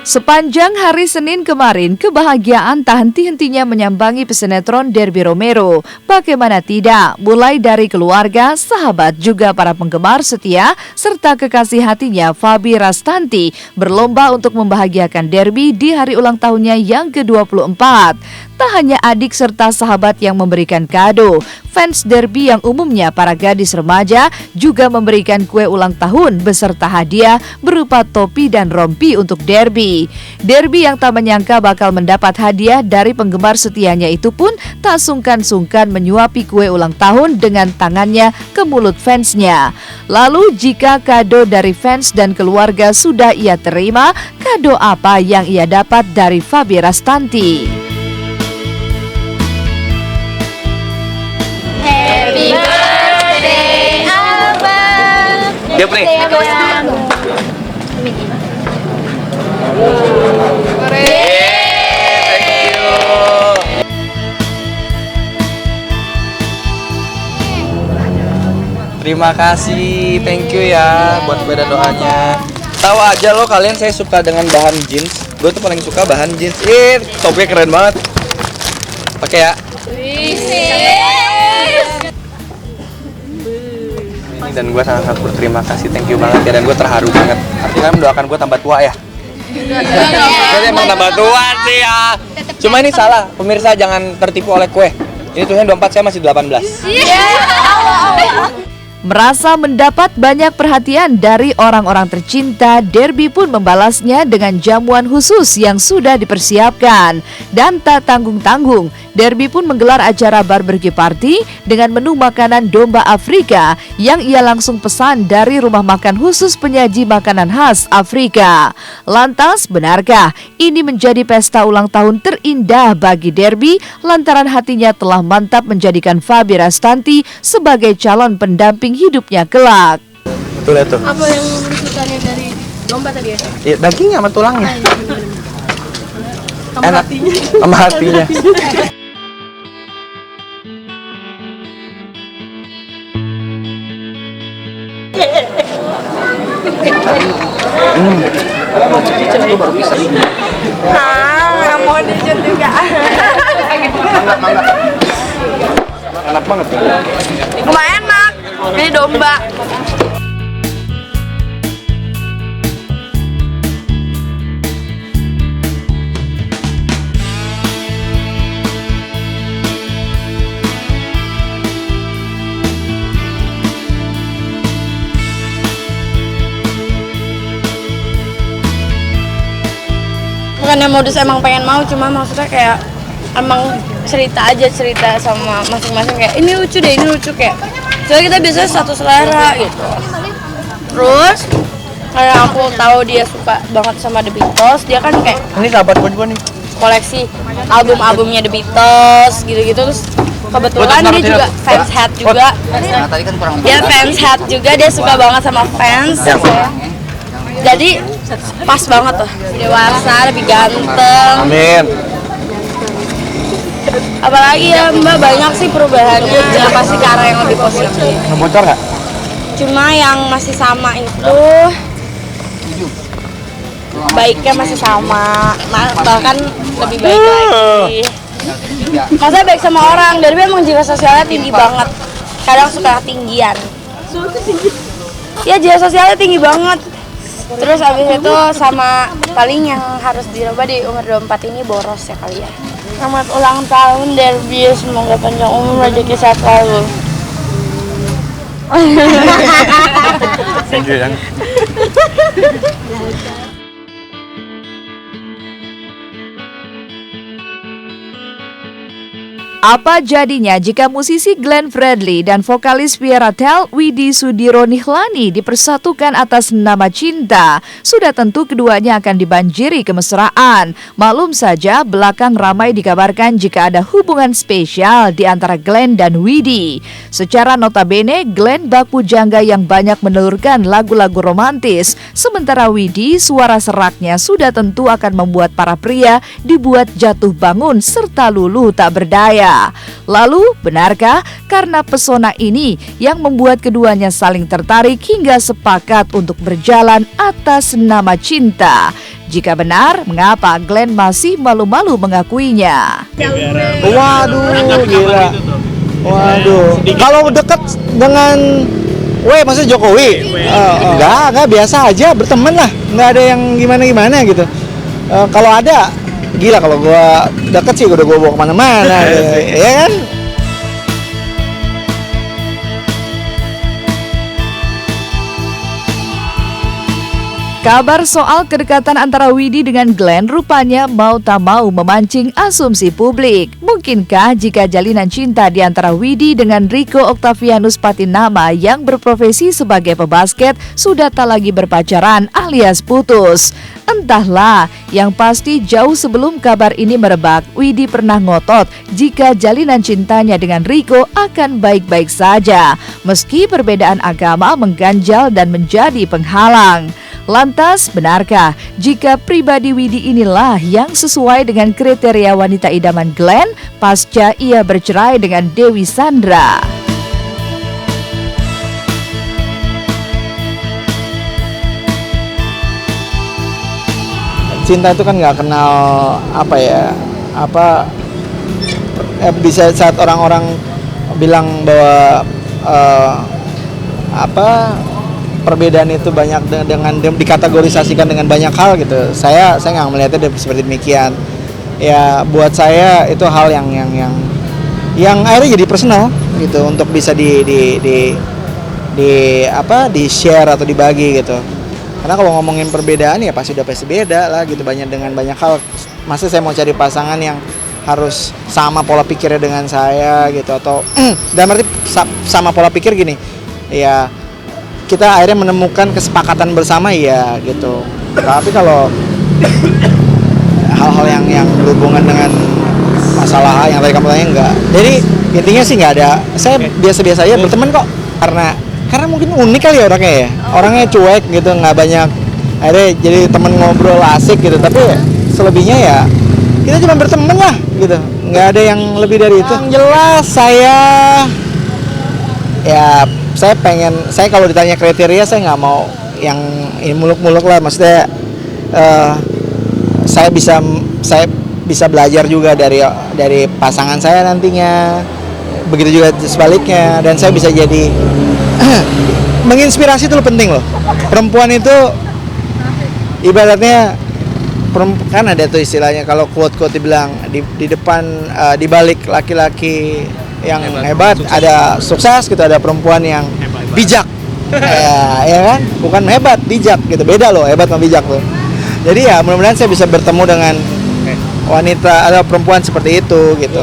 Sepanjang hari Senin kemarin, kebahagiaan tak henti-hentinya menyambangi pesinetron Derby Romero. Bagaimana tidak, mulai dari keluarga, sahabat, juga para penggemar setia, serta kekasih hatinya Fabi Rastanti berlomba untuk membahagiakan Derby di hari ulang tahunnya yang ke-24. Tak hanya adik serta sahabat yang memberikan kado, fans Derby yang umumnya para gadis remaja juga memberikan kue ulang tahun beserta hadiah berupa topi dan rompi untuk Derby. Derby yang tak menyangka bakal mendapat hadiah dari penggemar setianya itu pun tak sungkan-sungkan menyuapi kue ulang tahun dengan tangannya ke mulut fansnya. Lalu jika kado dari fans dan keluarga sudah ia terima, kado apa yang ia dapat dari Fabi Rastanti? Happy birthday, Abang. Diam nih. Terima kasih, thank you ya buat beda doanya. Tahu aja lo kalian, saya suka dengan bahan jeans. Gue tuh paling suka bahan jeans. Topnya keren banget. Pakai ya. Dan gue sangat berterima kasih, thank you banget ya, dan gue terharu banget. Artinya mendoakan gue tambah tua ya. Gue emang tambah tua sih ya. Cuma ini salah, pemirsa jangan tertipu oleh kue. Ini tulisannya 24, saya masih 18. Merasa mendapat banyak perhatian dari orang-orang tercinta, Derby pun membalasnya dengan jamuan khusus yang sudah dipersiapkan. Dan tak tanggung-tanggung, Derby pun menggelar acara barbecue party dengan menu makanan domba Afrika yang ia langsung pesan dari rumah makan khusus penyaji makanan khas Afrika. Lantas, benarkah ini menjadi pesta ulang tahun terindah bagi Derby lantaran hatinya telah mantap menjadikan Fabi Rastanti sebagai calon pendamping hidupnya kelak? Betul ya tuh. Apa yang sukanya dari domba tadi ya? Ya, dagingnya sama tulangnya. Sama Enak. hatinya. Sama hatinya. Nggak mau dicut juga. Enak banget. Cuma enak. Ini domba. Bukannya modus emang pengen mau, cuma maksudnya kayak emang cerita sama masing-masing kayak ini lucu deh, ini lucu kayak. Soalnya kita biasanya satu selera gitu. Terus kayak aku tahu dia suka banget sama The Beatles, dia kan kayak Ini sahabat gue juga nih. koleksi album-albumnya The Beatles gitu-gitu, terus kebetulan dia juga fans hat juga. Dia fans hat juga, dia suka banget sama fans. Jadi pas banget tuh, dewasa, lebih ganteng. Amin. Apalagi ya Mbak, banyak sih perubahannya, yang pasti ke arah yang lebih positif. Bocor nggak? Cuma yang masih sama itu baiknya masih sama, bahkan lebih baik lagi. Masa baik sama orang, dari memang jiwa sosialnya tinggi banget. Kadang suka ketinggian. Ya jiwa sosialnya tinggi banget. Terus abis itu sama paling yang harus dirubah di umur 24 ini boros ya kali ya. Selamat ulang tahun Derby, semoga panjang umur, rezeki sehat selalu. Thank you yang. Apa jadinya jika musisi Glenn Fredly dan vokalis Vieratel Widi Sudiro Nihlani dipersatukan atas nama cinta? Sudah tentu keduanya akan dibanjiri kemesraan. Maklum saja belakang ramai dikabarkan jika ada hubungan spesial di antara Glenn dan Widi. Secara notabene, Glenn bak pujangga yang banyak menelurkan lagu-lagu romantis, sementara Widi suara seraknya sudah tentu akan membuat para pria dibuat jatuh bangun serta luluh tak berdaya. Lalu, benarkah karena pesona ini yang membuat keduanya saling tertarik hingga sepakat untuk berjalan atas nama cinta? Jika benar, mengapa Glenn masih malu-malu mengakuinya? Waduh, gila. Waduh. Kalau dekat dengan maksudnya Jokowi? Enggak, biasa aja, berteman lah. Enggak ada yang gimana-gimana gitu. Kalau ada, gila kalau gua deket sih udah gua bawa kemana-mana. Ya kan? Kabar soal kedekatan antara Widi dengan Glenn rupanya mau tak mau memancing asumsi publik. Mungkinkah jika jalinan cinta di antara Widi dengan Rico Octavianus Patinama yang berprofesi sebagai pebasket sudah tak lagi berpacaran alias putus? Entahlah, yang pasti jauh sebelum kabar ini merebak, Widi pernah ngotot jika jalinan cintanya dengan Rico akan baik-baik saja, meski perbedaan agama mengganjal dan menjadi penghalang. Lantas, benarkah jika pribadi Widi inilah yang sesuai dengan kriteria wanita idaman Glenn pasca ia bercerai dengan Dewi Sandra? Cinta itu kan nggak kenal bisa saat orang-orang bilang bahwa perbedaan itu banyak dengan dikategorisasikan dengan banyak hal gitu. Saya nggak melihatnya seperti demikian. Ya buat saya itu hal yang akhirnya jadi personal gitu untuk bisa di share atau dibagi gitu. Karena kalau ngomongin perbedaan ya pasti beda lah gitu, dengan banyak hal. Masa saya mau cari pasangan yang harus sama pola pikirnya dengan saya gitu, atau dalam arti sama pola pikir gini. Ya kita akhirnya menemukan kesepakatan bersama ya gitu. Tapi kalau hal-hal yang berhubungan dengan masalah yang tadi kamu tanya enggak. Jadi intinya sih nggak ada. Saya biasa-biasa aja berteman kok. Karena mungkin unik kali ya orangnya ya. Orangnya cuek gitu, nggak banyak. Akhirnya jadi temen ngobrol asik gitu. Tapi selebihnya ya kita cuma berteman lah gitu. Nggak ada yang lebih dari itu. Yang jelas saya kalau ditanya kriteria saya nggak mau yang ini muluk-muluk lah, maksudnya saya bisa belajar juga dari pasangan saya nantinya, begitu juga sebaliknya, dan saya bisa jadi menginspirasi itu penting loh. Perempuan itu ibaratnya kan ada tuh istilahnya, kalau quote dibilang di depan di balik laki-laki yang hebat ada sukses gitu, ada perempuan yang bijak. Ya kan, bukan hebat, bijak gitu, beda loh hebat sama bijak tuh. Jadi ya mudah-mudahan saya bisa bertemu dengan wanita atau perempuan seperti itu gitu.